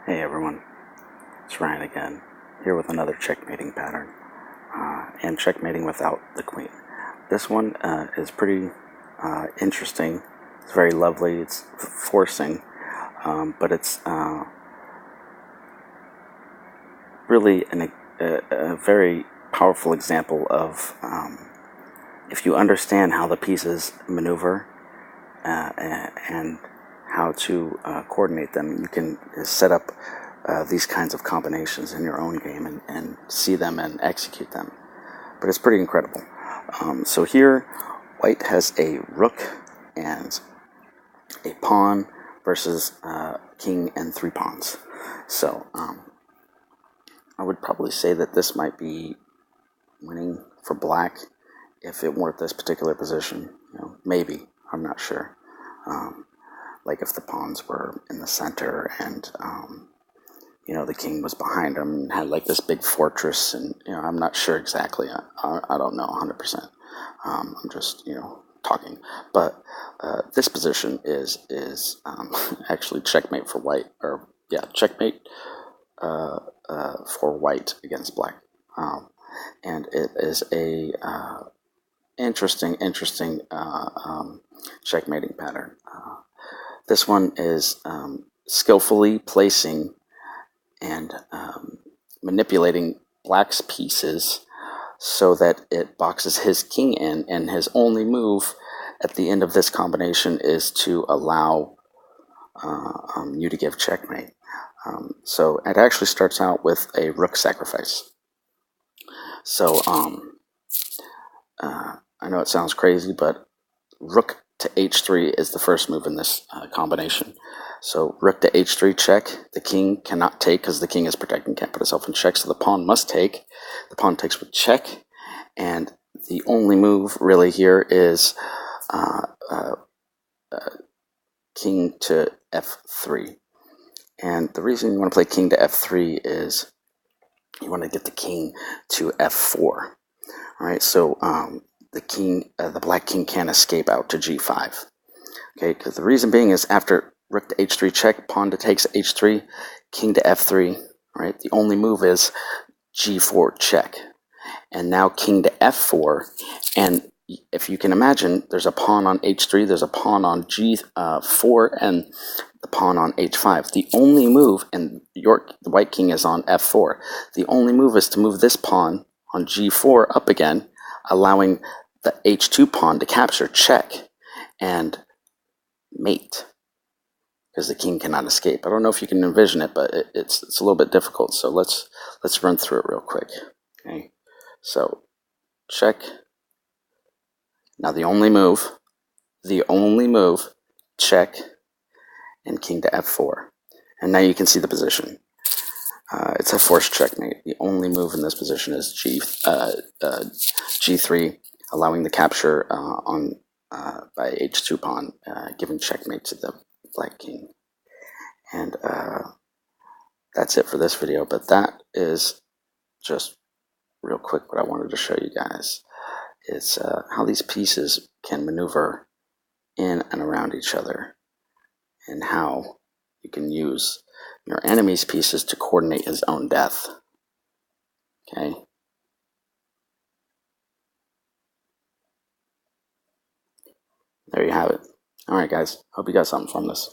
Hey everyone, it's Ryan again, here with another checkmating pattern, and checkmating without the queen. This one is pretty interesting. It's very lovely. It's forcing, but it's really a very powerful example of if you understand how the pieces maneuver and how to coordinate them, you can set up these kinds of combinations in your own game and see them and execute them. But it's pretty incredible. So here, white has a rook and a pawn versus king and 3 pawns. So I would probably say that this might be winning for black if it weren't this particular position. Maybe, I'm not sure. Like if the pawns were in the center and the king was behind him and had like this big fortress, and I'm not sure exactly. I don't know 100%. I'm just talking, but this position is actually checkmate for white, or checkmate for white against black, and it is a interesting checkmating pattern. This one is skillfully placing and manipulating black's pieces so that it boxes his king in, and his only move at the end of this combination is to allow you to give checkmate. So it actually starts out with a rook sacrifice. So I know it sounds crazy, but rook to h3 is the first move in this combination. So rook to h3 check. The king cannot take because the king is protecting, can't put itself in check, so the pawn must take. The pawn takes with check, and the only move really here is king to f3. And the reason you want to play king to f3 is you want to get the king to f4. All right, so the black king can't escape out to g5. Okay, because the reason being is after rook to h3 check, pawn to takes h3, king to f3. Right, the only move is g4 check, and now king to f4. And if you can imagine, there's a pawn on h3, there's a pawn on g4, and the pawn on h5. The only move, and the white king is on f4. The only move is to move this pawn on g4 up again, allowing the h2 pawn to capture, check, and mate, because the king cannot escape. I don't know if you can envision it, but it's a little bit difficult. So let's run through it real quick. Okay, so check. Now the only move, check, and king to f4. And now you can see the position. It's a forced checkmate. The only move in this position is g3, allowing the capture by h2 pawn, giving checkmate to the black king. And that's it for this video, but that is just real quick what I wanted to show you guys. It's how these pieces can maneuver in and around each other, and how you can use your enemy's pieces to coordinate his own death. Okay? There you have it. Alright guys, hope you got something from this.